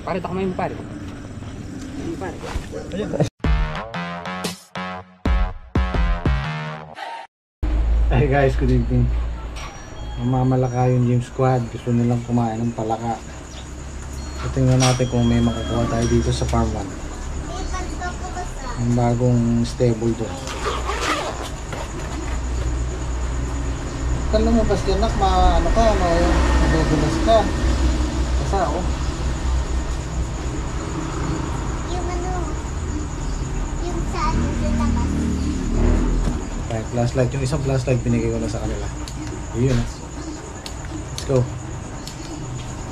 Pare, ako may pare. Hey guys, good evening. Mamamalaka yung gym squad. Gusto nilang kumain ng palaka. So, tingnan natin kung may makukuha tayo dito sa farm 1. Ang bagong stable doon. Kung lumabas ka nak, ano ka, madudulas ka. Basta ako. Yung saan yung labas. Right, flashlight. Yung isang flashlight binigay ko na sa kanila. Yun. Let's go.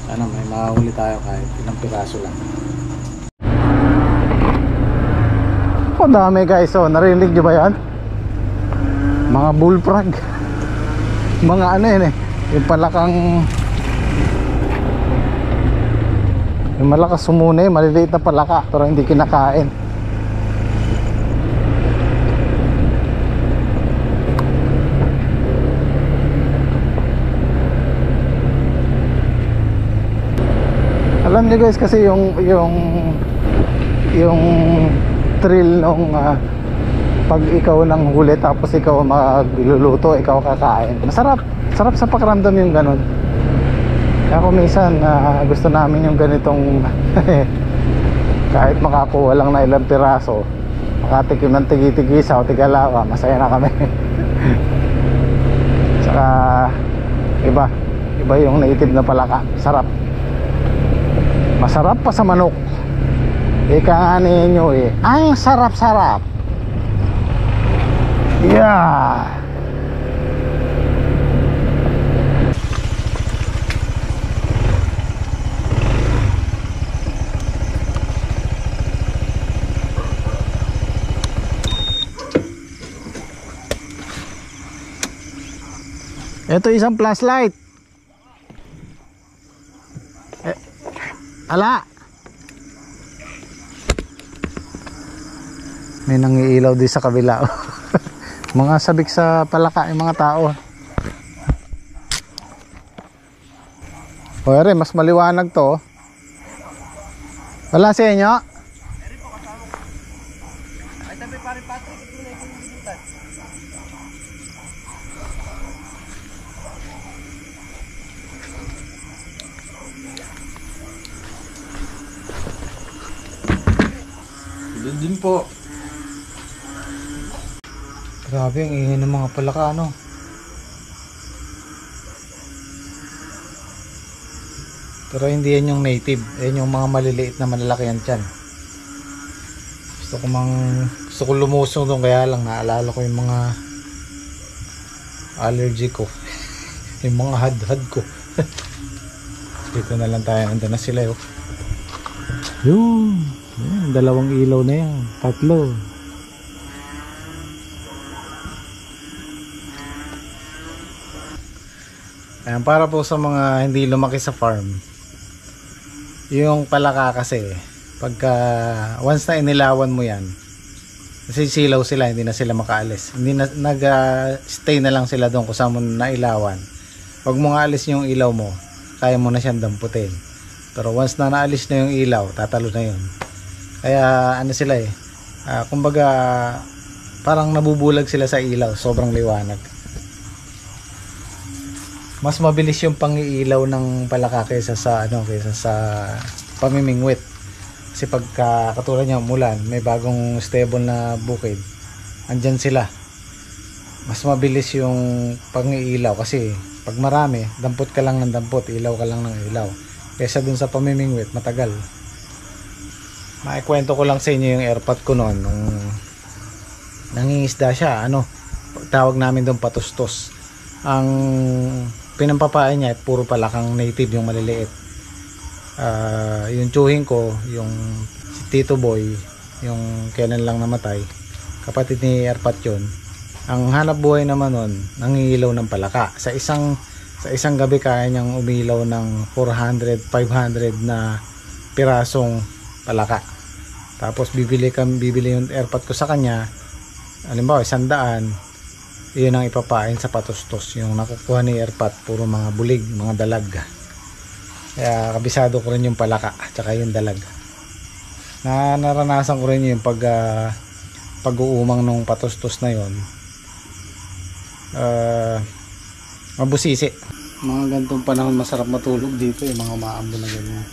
Sana may makahuli tayo kahit ilang piraso lang. Oh, dami guys. Oh, narinig nyo ba yan? Mga bullfrog. Mga ano yun eh. Yung palakang, yung malakas sumune, maliliit na palaka pero hindi kinakain. Alam niyo guys kasi yung thrill nung pag ikaw nang huli tapos ikaw magluluto, ikaw kakain. Masarap. Sarap sa pakiramdam yung ganun. Kaya kung minsan gusto namin yung ganitong kahit makakuha lang na ilang piraso, makatikim ng tigi-tigisa o tigalawa, masaya na kami. Saka iba yung native na palaka. Sarap. Masarap pa sa manok. Ika nga ninyo eh, ang sarap-sarap. Yeah. Ito isang flashlight. Ala. May nangiilaw din sa kabila. Mga sabik sa palaka yung mga tao. O ere, mas maliwanag to. Wala sa inyo? Ay, tabi pare Patrick, ito na yung bilitan. Din po. Grabe ang ingay ng mga palaka, ano? Pero hindi yan yung native. Yan yung mga maliliit na malalaki yan dyan. Gusto ko lumusong doon, kaya lang naalala ko yung mga allergy ko. Yung mga hadhad ko. Dito na lang tayo. Nandun na sila yun. Yun. Yan, dalawang ilaw na yan. Tatlo. Ayan, para po sa mga hindi lumaki sa farm, yung palaka kasi pagka once na inilawan mo yan, nasisilaw sila, hindi na sila makaalis, hindi na nag-stay na lang sila doon kung saan mo nailawan. Pag mo nga alis yung ilaw mo, kaya mo na siyang damputin, pero once na naalis na yung ilaw, tatalo na yun. Kaya ano sila eh, kumbaga parang nabubulag sila sa ilaw, sobrang liwanag. Mas mabilis yung pangiilaw ng palaka kaysa sa pamimingwit. Kasi pagka katulad niya umulan, may bagong stable na bukid, andyan sila. Mas mabilis yung pangiilaw kasi pag marami, dampot ka lang ng dampot, ilaw ka lang ng ilaw. Kaysa dun sa pamimingwit, matagal. Maikwento ko lang sa inyo yung airpot ko noon nung nangingisda siya, tawag namin doon patustos. Ang pinampapain niya puro palakang native, yung maliliit. Yung tsuhin ko, yung si Tito Boy, yung kailan lang namatay, kapatid ni Airpat yun. Ang hanap buhay naman nun, nangingilaw ng palaka. Sa isang gabi kaya niyang umilaw ng 400, 500 na pirasong palaka. Tapos bibili yung Airpat ko sa kanya, halimbawa 100, yun ang ipapain sa patustos. Yung nakukuha ni Airpat puro mga bulig, mga dalag. Kaya kabisado ko rin yung palaka tsaka yung dalag. Naranasan ko rin yung pag-uumang nung patustos na yon. Mabusisi. Mga gantong panahon masarap matulog dito yung mga umaambon na ganyan.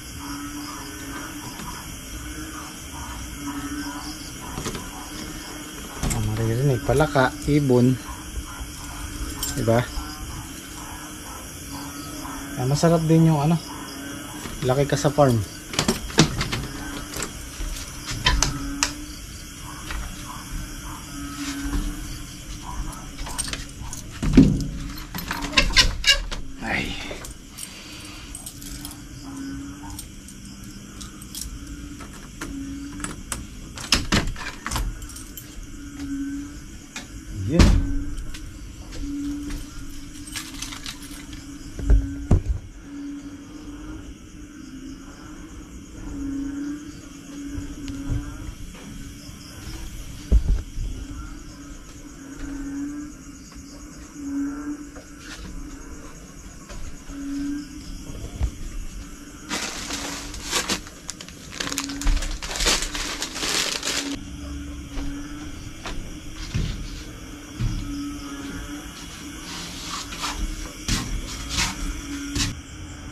Maririnig palaka, ibon, diba? Masarap din yung laki ka sa farm. Ay. Yeah.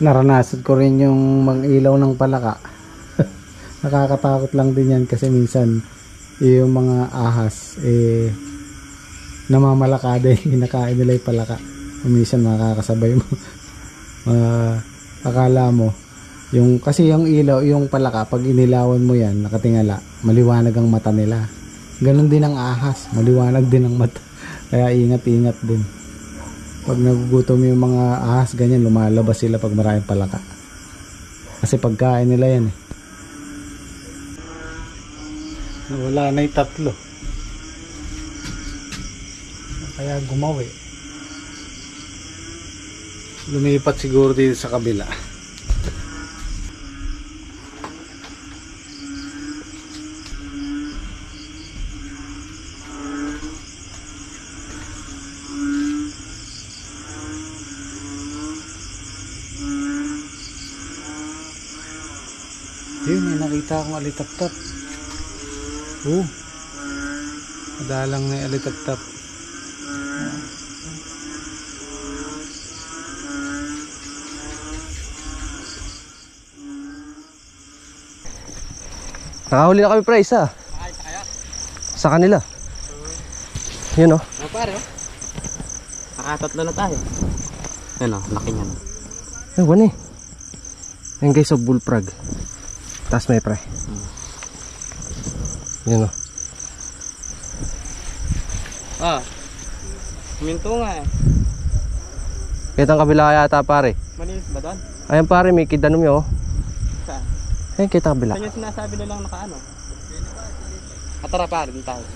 Naranasan ko rin yung mag-ilaw ng palaka. Nakakatakot lang din yan kasi minsan yung mga ahas namamalakada yung kinakain nila yung palaka. Minsan makakasabay mo. Akala mo kasi yung ilaw, yung palaka pag inilawan mo yan nakatingala, maliwanag ang mata nila. Ganon din ang ahas, maliwanag din ang mata. Kaya ingat-ingat din. Pag nagugutom yung mga ahas ganyan, lumalabas sila pag maraming palaka kasi pagkain nila yan wala na yung tatlo kaya gumawi, lumipat siguro dito sa kabila. Yun, may nakita akong alitap-tap. Madalang na yung alitap-tap. Nakahuli na kami, pre, isa. Sa kanila. Yun, oh. Pare, oh. Nakatatlo na tayo. Yan, oh, laki niyan. Ay, wala eh. Yan guys, oh, bullfrog. Taas may pre. Yan, oh. Minto nga eh. Kitang kabila yata, pare. Malinis ba doon? Ayan, pare, may kidanom yun, oh. Saan? Ayan, kita kabila. Saan yung sinasabi nilang nakaano? Atara, pare, din tayo.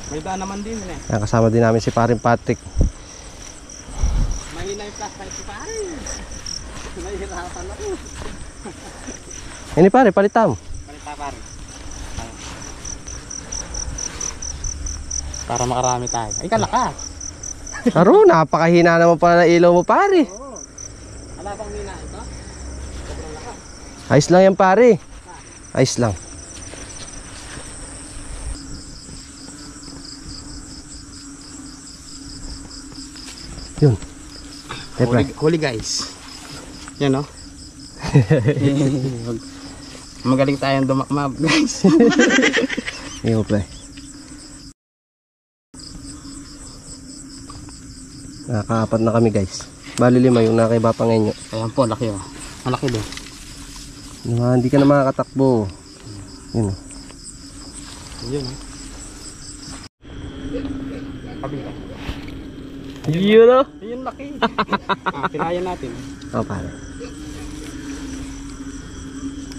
May daan naman din eh. Ayan, kasama din namin si paring Patrick. Mahina yung flashlight si pare. Nahihirapan ako. Ini pare, palita mo. Palita, pare. Para makarami tayo. Ay, kalakas. Aro, napakahina naman pala na ilaw mo, pare. Oo. Wala bang hina ito? Sobrang lakas. Ayos lang yan, pare. Ayos lang. Yun. Huli guys. Yan, no? Magaling tayong dumakmab, guys. Iyo, pre. Nakakaapat na kami, guys. Bali 5 yung nakaiba pa ngayon. Ayan po, laki, oh. Malaki din. Hindi ka na makakatakbo. Yun, oh. Yun, oh. Kabila. Yun, oh. Yun, laki. Pinayan natin. Oo, pare.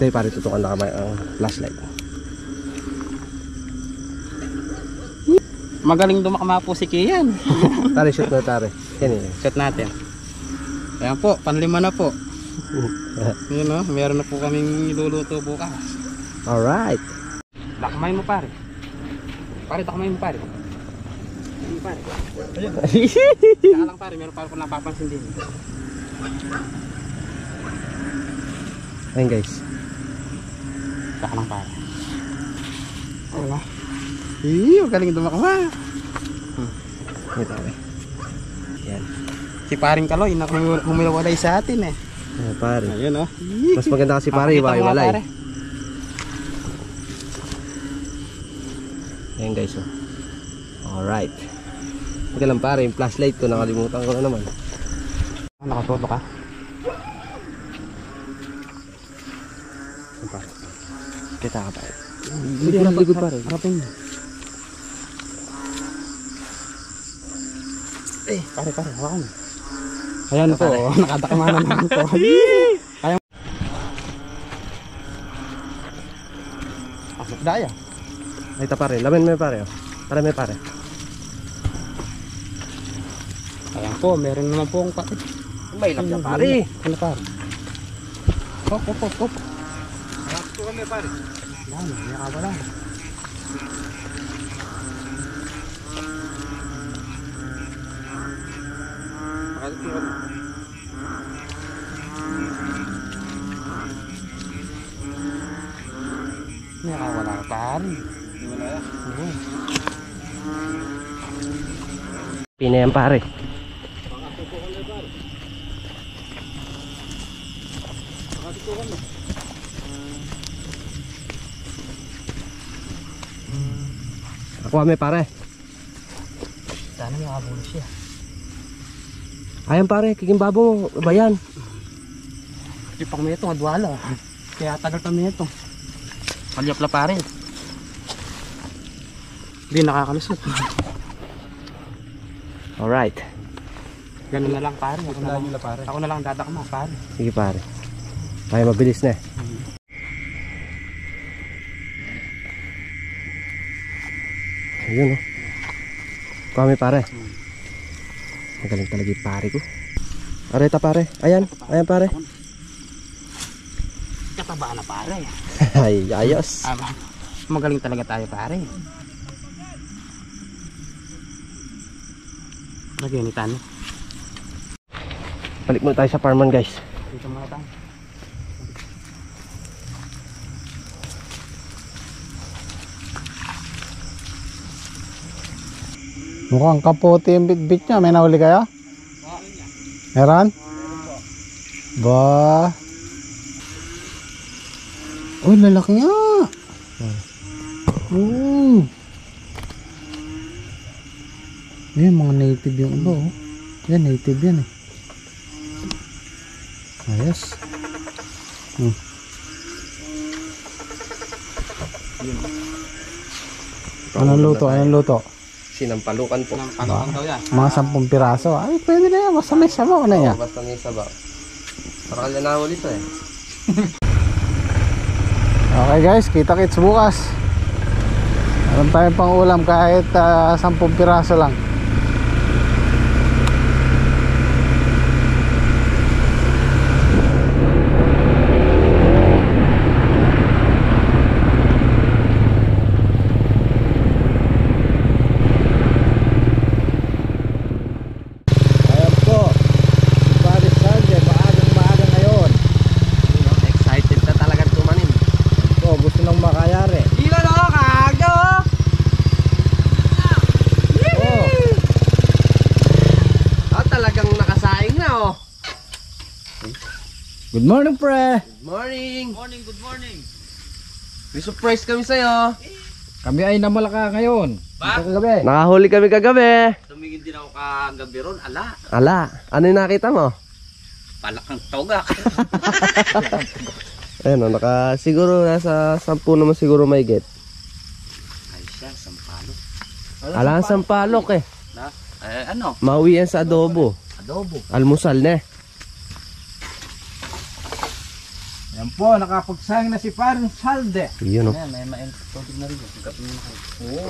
Ito, pare, tutukan na kami ang flashlight. Magaling dumakma po si Kian. Tari, shoot na, tari. Yan yun. Shoot natin. Ayan po, panlima na po. Yun, oh, meron na po kaming iluluto bukas. Alright. Takmay mo, pare. Pare, takmay mo, pare. Pare. Ayun. Saka lang, pare, meron pa ako napapansin din. Ayan guys. Saka lang pare. Wala. Iyo, galing dumakma. Ito eh. Yan. Si paring Kaloy, humiwalay sa atin eh. Ayan pare. Ayun oh. Mas maganda kasi pare, iwa-iwalay. Ayan guys oh. Alright. Teka lang pare, yung flashlight ko nakalimutan ko na naman. Nakatoto ka? Kita ka pare. Likod pare. Harapin mo. Pare, hawakan mo. Ayan po, nakadakamanan naman po. Ayan. Asok daya. Ay ito pare, lamin mo pare oh. Para may pare. Ayan po, meron naman po akong pati. May lap na pare. Ano pare? Hop. Ito kami pare. Yan, may kabala. May kabala ka pare. Wala yan. Oo. Pinayan pare. Ako may pare. Sana may kabulo siya. Ayan pare, kikimbabo mo. Bayan. Di pang may itong adwala. Kaya tagal kami ito. Kalyap la pare. Hindi nakakalusot. Alright. Ganun na lang pare. Pare. Ako na lang dadakma pare. Sige pare. Ay mabilis na eh. Ayun oh. Kami pare. Magaling talaga yung pare ko. Areta pare. Ayan pare. Kataba na pare. Ay, ayos. Magaling talaga tayo pare. Naginitan. Balik muna tayo sa farman guys. Dito muna tayo. Mukhang kapote yung bit-bit niya. May nahuli kayo? Meron? Ba? Oh, lalaki nga. Oh. Yan, mga native yung iba oh. Yan, native yan eh. Ayos. Anong luto? Anong luto? Sinampalukan po. Pangalaman daw yan. Mga 10 piraso. Ay, pwede na yan. Basta may sabaw na yan. Basta may sabaw. Para kanya nahuli to eh. Okay guys, kita-kits bukas. Meron tayong pang ulam kahit 10 piraso lang. Ayan po, si Paris Sanjay, maagang ngayon. Excited na talaga tumanin. Oh, gusto nang makayari. Ilan ako kago? Oh. Talagang nakasaing na oh. Good morning, pre. Good morning. Good morning. May surprise kami sa'yo. Kami ay namalaka ngayon. Ito kagabi. Nakahuli kami kagabi. Tumingin din ako kagabi ron. Ala, ano yung nakita mo? Palakang togak. Ayun oh, siguro nasa 10 naman siguro may get. Ay siya, sampalo. Ala, sampalok eh. Ano? Mauwi yan sa adobo. Adobo. Almusal na eh. Yan po, nakapagsayang na si Parin Salde. Yun oh. Ayan, may mainit tubig na rin. Pagkapin mo na kayo.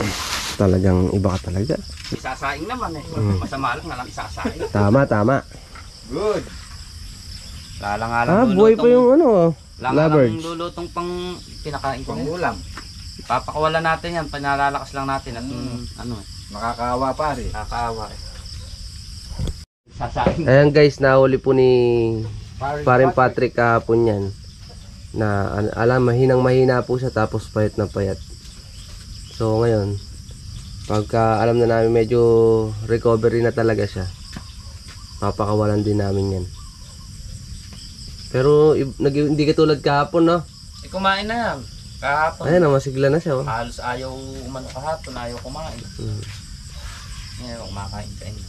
Talagang iba ka talaga. Isasaing naman eh. Masama lang na lang isasaing. Tama. Good. Lalang-alang Ah, buhay pa yung ano. Lalang lulutong pang pinakain ko. Ulam. Papakawalan natin yan. Panalalakas lang natin at ano eh. Makakaawa pare. Nakakaawa eh. Sasaing. Ayan guys, nahuli po ni Paring Patrick kahapon yan. na alam mahinang mahina po siya tapos payat na payat. So ngayon pagka alam na namin medyo recovery na talaga siya, papakawalan din namin yan. Pero hindi katulad kahapon, no? Kumain na yan kahapon. Ayan, masigla na siya, oh. Halos ayaw umano kahapon, ayaw kumain. Ngayon kumakain ka na.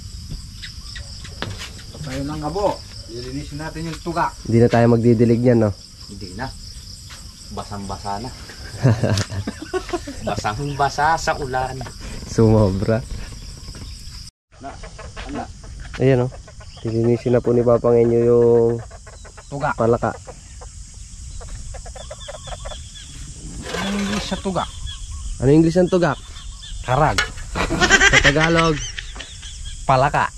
Tayo ng abo. Lilinisin natin yung tuga. Hindi na tayo magdidilig niyan, no? Hindi na. Basang-basa na. Basang-basa sa ulan. Sumobra. Ayan, oh. Lilinisin na po ni Papa Ngenyo yung Tuga. palaka. Ano yung English sa tuga? Ano yung English ng tugak? Karag. Sa Tagalog, palaka.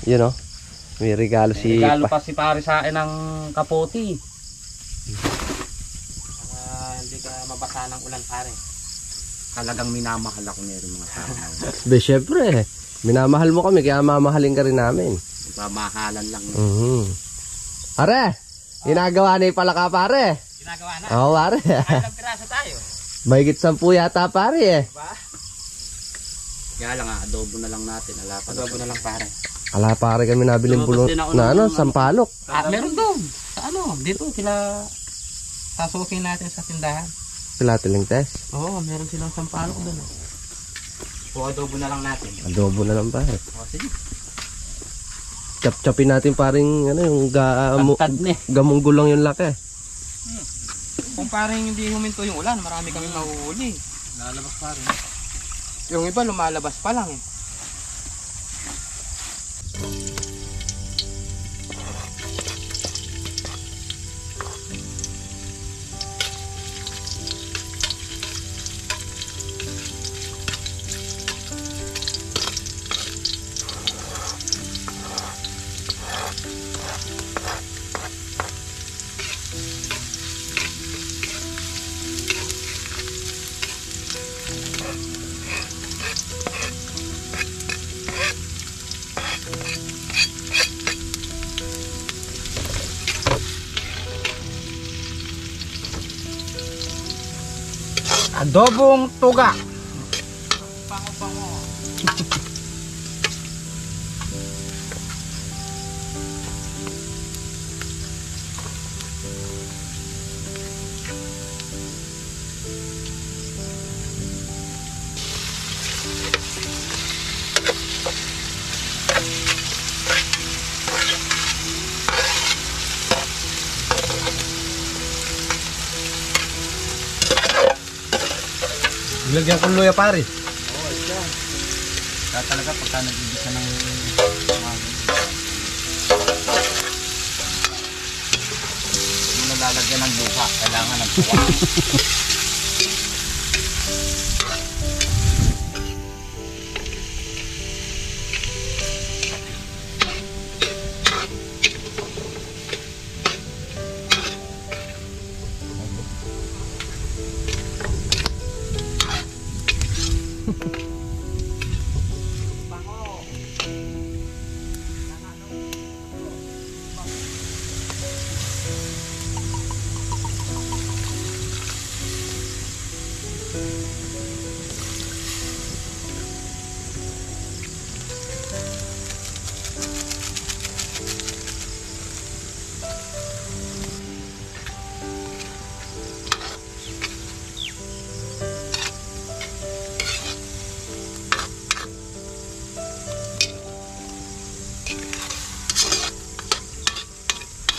Yun, oh. May regalo si Regalo pa si pare sa akin ng kapote. Hindi ka mabasa ng ulan pare. Talagang minamahal ako meron mga tao. Be, syempre. Minamahal mo kami, kaya mamahalin ka rin namin. Pamahalan lang. Pare, ginagawa na yung palaka, pare. Ginagawa na. Oo, pare. Ilang piraso tayo. Mahigit 10 yata, pare, eh. Diba? Kaya lang adobo na lang natin. Adobo na lang pare. Ala, pare, kami nabiling bulong na ano, sampalok. Meron doon. Sa ano, dito sila sasukin natin sa tindahan. Sila tiling test. Oo, meron silang sampalok doon. O adobo na lang natin. Adobo na lang, pare. O sige. Chop-chopin natin paring ano, yung gamong gulang yung laki. Kung parang hindi huminto yung ulan, marami kami mahuhuli. Lalabas pa rin. Yung iba lumalabas pa lang eh. Adobong tuga. Pango-pango. Lagyan ko luya, pare. Oo, ito. Kaya talaga pagka nag-ibisa ng hindi na lalagyan ng luha, kailangan ng tuwa.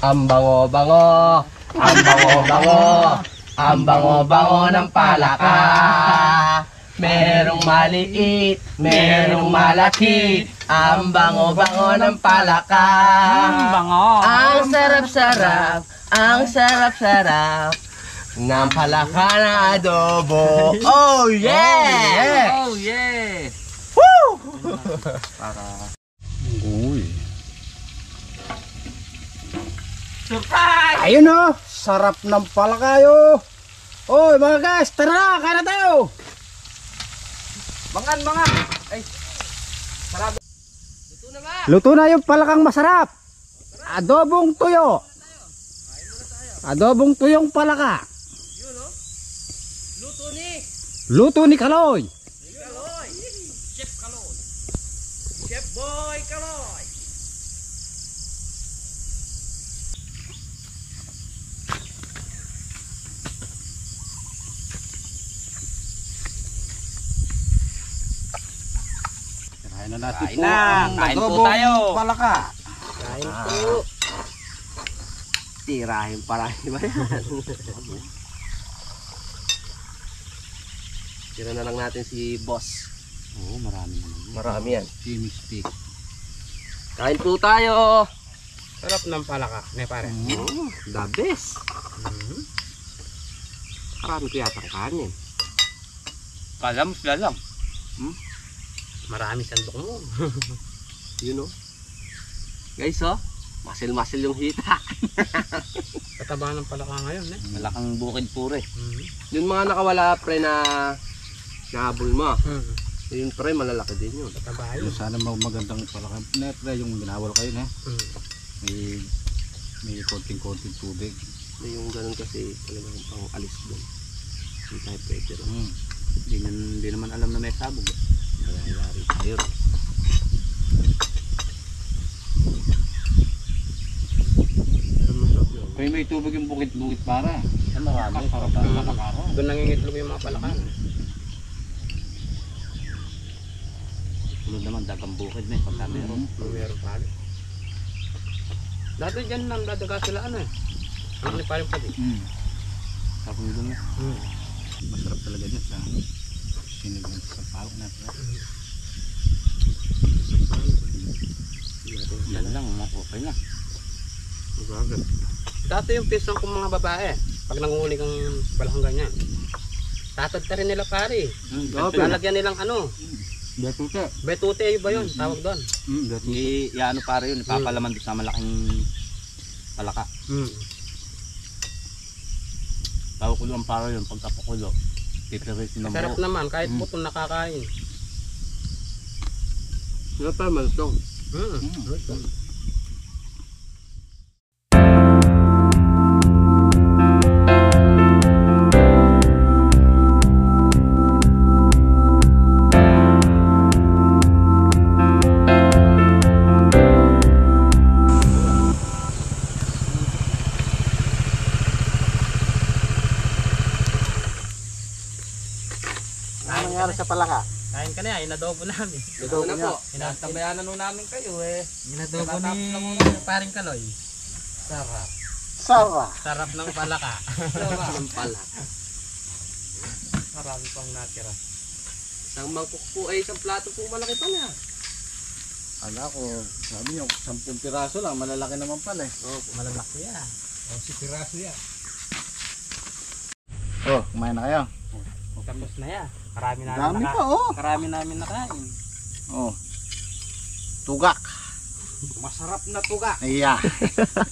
Ang bango-bango, ang bango-bango, ang bango-bango ng palaka. Merong maliit, merong malaki, ang bango-bango ng palaka. Ang bango. Ang sarap-sarap, ang sarap-sarap ng palaka na adobo. Oh yeah! Oh yeah! Woo! Para Uy. surprise! Ayun oh, sarap ng palakayo. Oy mga guys, tara na, kain na tayo. Mga! Ay! Sarado! Luto na yung palakang masarap. Adobong tuyo. Adobong tuyong palaka. Luto ni Kaloy. Chef Boy Kaloy. Kain na natin Kain na. Kain po tayo. Palaka. Kain po. Tirahin para ba yan? Tira na lang natin si boss. Oo, marami naman. Marami yan. Chimney stick. Kain po tayo. Sarap ng palaka. Ne pare. Oh, the best. Marami ko yatang kanin. Kalam, lalang. Marami sandok mo. You know. Guys, oh. Masil-masil yung hita. Kataba ng palaka ngayon eh. Malakang bukid pure. Yung mga nakawala pre na nahabol mo. Yun pre, malalaki din yun. Kataba yun. Sana magandang palaka. Ne pre, yung ginawal kayo ne. May konting-konting tubig. Yung ganun kasi talagang pang alis doon. Hindi tayo pwede rin. Hindi naman alam na may sabog. Kaya yari tayo. Kaya may tubig yung bukit-bukit para. Ano marami? Para doon nangingitlog yung mga palakan. Tulad naman, dagang bukid na eh. Pagka meron. Meron pala. Dati dyan lang dadaga sila ano eh. Ano ni parang pati. Tapos doon na. Masarap talaga dyan sa sinigang sa palak natin. Yan lang, okay na. Magagad. Dati yung pisang kong mga babae, pag nanguhuli kang palakang ganyan, tatad ka rin nila pare. Lalagyan nilang ano? Betute. Betute ba yun? Tawag doon. Ano pare yun, ipapalaman doon sa malaking palaka. Tawag ko lang pare yun, pagkapakulo. Pipirisin ng buo. Sarap naman, kahit butong nakakain. Sarap pa, malutong. Sa palaka. Kain ka na, inadobo namin. Inadobo na po. Inatambayanan nun namin kayo eh. Inadobo ni paring Kaloy. Sarap. Sarap ng palaka. Sarap ng palaka. Marami pang natira. Isang mangkok po ay isang plato po malaki pa na. Ala ko, sabi niyo, 10 piraso lang, malalaki naman pala eh. Malalaki yan. Si piraso yan. Oh, kumain na kayo. Tapos na yan. Karami namin Dami pa oh. Karami namin nakain. Oh. Tugak. Masarap na tugak. Iya.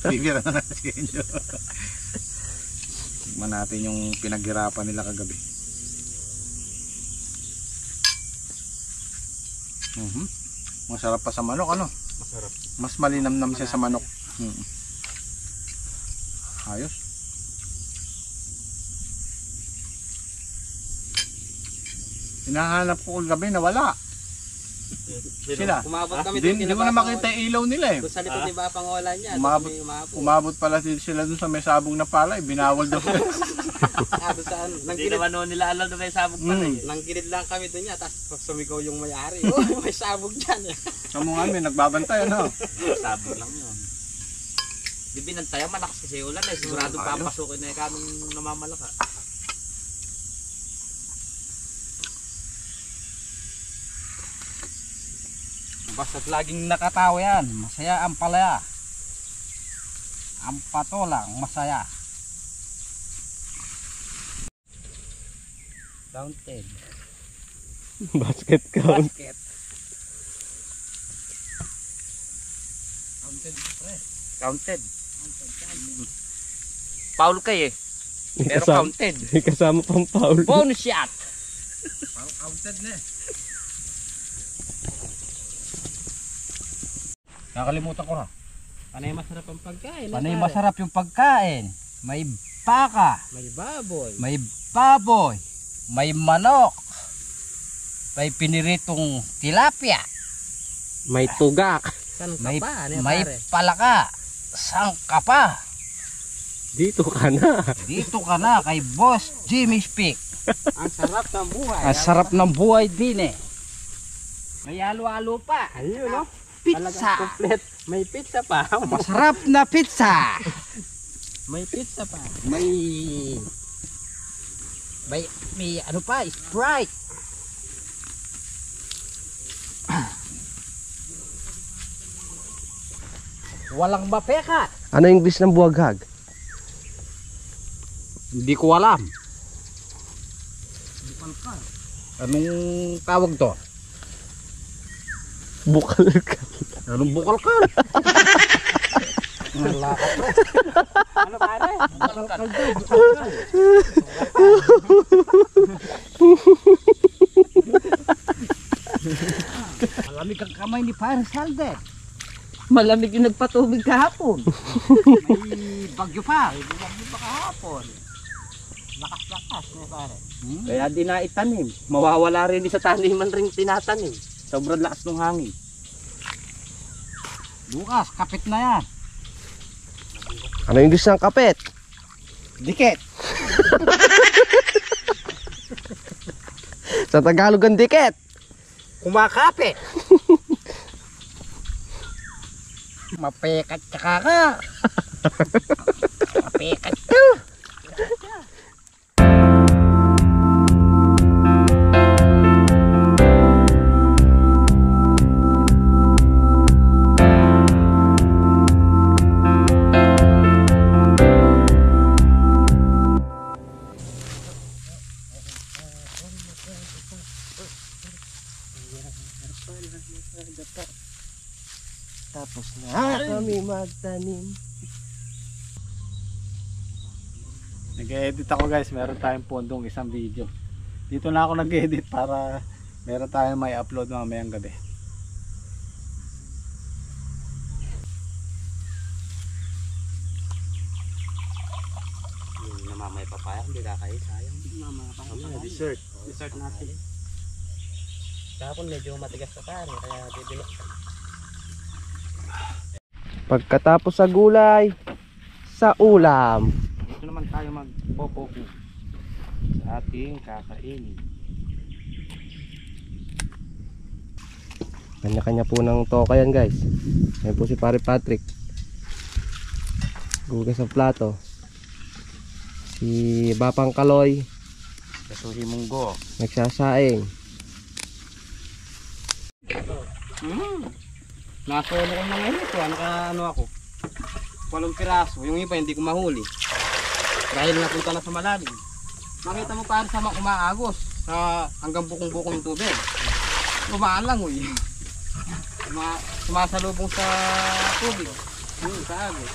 Bibira na natin inyo. Tignan natin yung pinaghirapan nila kagabi. Masarap pa sa manok ano? Masarap. Mas malinamnam siya sa manok. Ayos. Hinahanap ko gabi na wala. Sila. Umabot kami Hindi ko na makita yung ilaw nila eh. doon sa likod ni Bapangolan niya. Umabot pala sila dun sa may sabong na pala. Binawal daw. Hindi naman noon nila alam na may sabog pala eh. Nanggilid lang kami doon niya. Tapos sumigaw yung may-ari. Oh, may sabog dyan eh. Kamu nga may nagbabantay ano. Sabog lang yun. Di binantayan malakas kasi ulan eh. Siguradong papasukin na yung kanong namamalaka. Basta't laging nakatawa yan, masaya ang palaya. Ang patolang masaya. Counted. Basket count. Basket. Counted, pre. Counted. Foul kayo eh. Pero counted. Kasama pang foul. Bonus shot. Parang counted na eh. Nakalimutan ko na. Panay masarap ang pagkain. Panay masarap yung pagkain. May baka, May baboy. may baboy, may manok, may piniritong tilapia, May tugak. Saan ka may, pa? Ano yan, may pare? palaka. Saan ka pa? Dito ka na. Dito ka na kay Boss Jimmy Speak. Ang sarap ng buhay. Ang sarap ng buhay din eh. May halo-halo pa. Ayun, no? Pizza. Complete. May pizza pa. Masarap na pizza. May pizza pa. May ano pa, Sprite. Walang mapeka. Ano yung English ng buwaghag? Hindi ko alam. Anong tawag to? Bukal ka. Anong bukal ka? Ano pare? Malamig ang kamay ni Paris Halder. Malamig yung nagpatubig kahapon. May bagyo pa. Malamig pa kahapon. Lakas-lakas na pare. Kaya di na itanim. Mawawala rin sa taniman rin tinatanim. Sobrang lakas ng hangin. Bukas, kapit na yan. Ano yung English ng kapit? Dikit. Sa Tagalog ang dikit. Kumakapit. Mapekat tsaka ka. Mapekat ka. Tapos na kami magtanim. Nag-edit ako guys, meron tayong pondong isang video. Dito na ako nag-edit para meron tayong may upload mamayang gabi. Yung namamay papaya, hindi kakain. Sayang. Namamay papaya. Dessert. Dessert natin. Kahapon medyo matigas pa pare, kaya bibili. Pagkatapos sa gulay, sa ulam. Ito naman tayo magpo-focus sa ating kakainin. Kanya-kanya po ng toka yan guys. Ayan po si Pare Patrick. Gugas sa plato. Si Bapang Kaloy Kasuhi munggo. nagsasaing. Nasolo ko na ngayon ito. Ano ako? 8 piraso. Yung iba hindi ko mahuli. Dahil napunta na sa malalim. Makita mo parang sama umaagos sa hanggang bukong-bukong yung tubig. Lumaan lang uy. Sumasalubong sa tubig. Sa agos.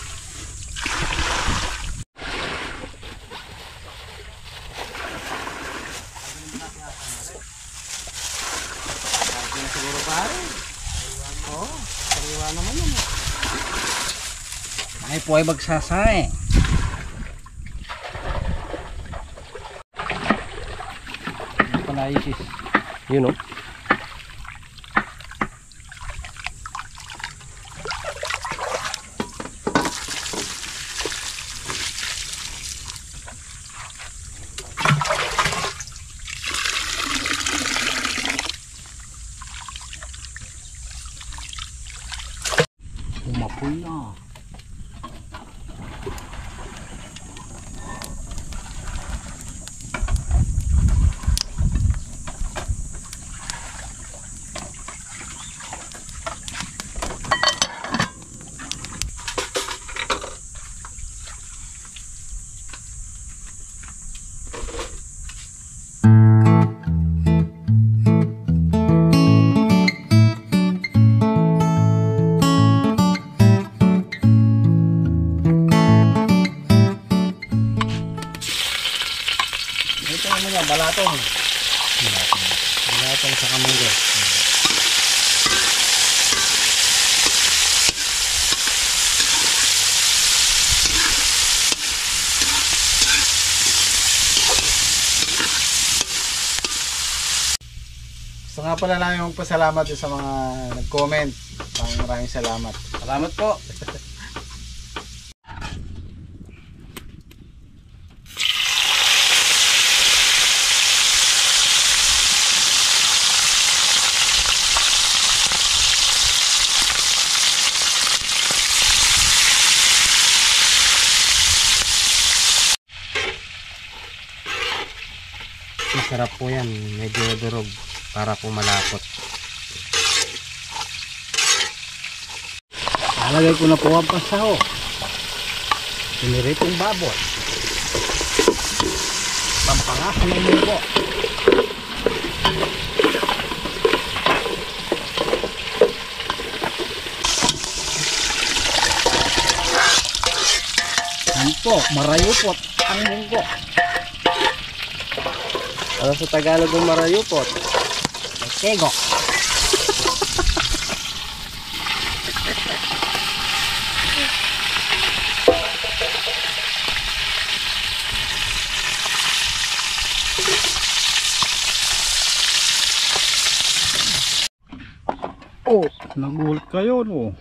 Siguro pare. Oo, sariwa naman yan. Ay po ay magsasaing. Hindi ko naisis. You know. Umapoy na. Ito ano yan, balatong. Balatong sa kamunggo. nga pala namin magpasalamat din sa mga nag-comment. Maraming salamat. Salamat po. Masarap po yan. Medyo durog para po malapot. Nalagay ko na po ang pasaho. Piniritong baboy. Pampangasan ng munggo. Yan po, marayupot ang munggo. Ano sa Tagalog ng marayupot? Tego. Oh, nagulat kayo no.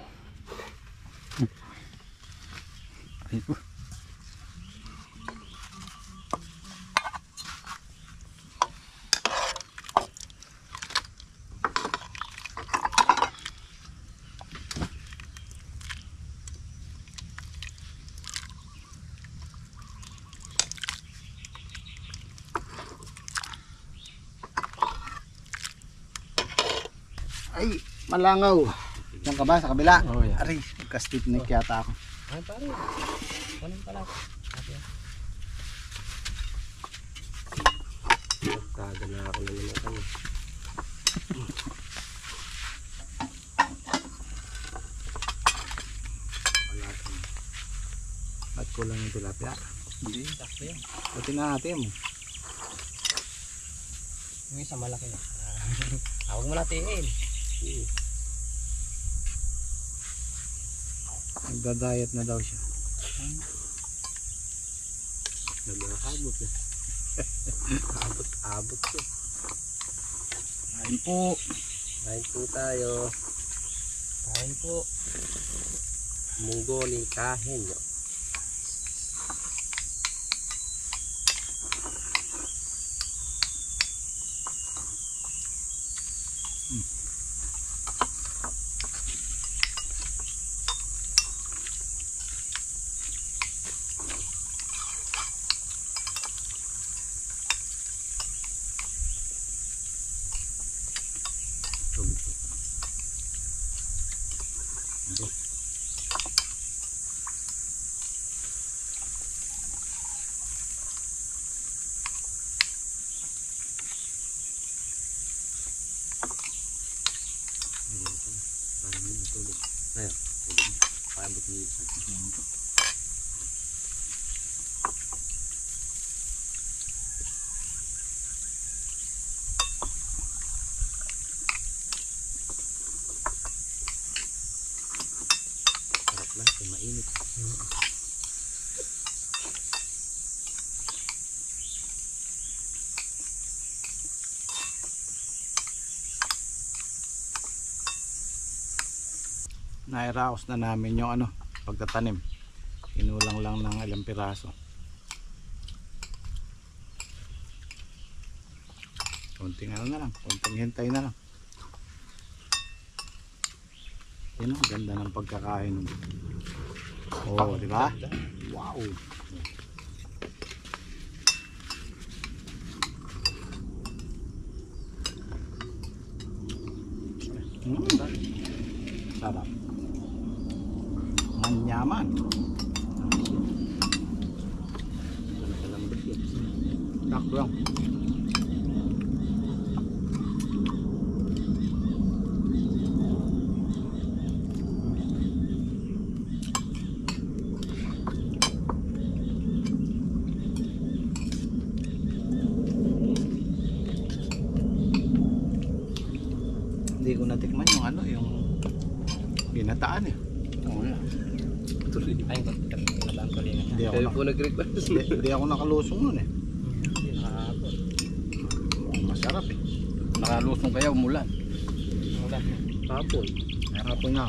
Ay, malangaw. Diyan ka ba sa kabila? Oh, yeah. Ari, magka-stiffneck yata ako. Ay, pare. Walang pala. Kaga na ako naman ng kanya. At kulang yung tilapia. Hindi, sakto yan. Pati natin mo. Yung isa malaki na. Huwag mo natiin. Nagda-diet na daw siya. Nag-aabot na. Abot to. Kain po. Kain po tayo. Kain po. Munggo ni kahin. Mainit. Nairaos na namin yung pagtatanim. Inulang lang ng ilang piraso. Konting na lang, konting hintay na lang. Yan ang ganda ng pagkakain. Oh, di ba? Wow. Sarap. Manyaman. Takbo lang. Hindi ko natikman yung binataan eh. Oo na. Ay, nalaan ko rin. Hindi ako, Kayo po nag-request. hindi ako nakalusong nun eh. Hindi nakaabot. Masarap eh. nakalusong kaya umulan. Hapon. Hapon na.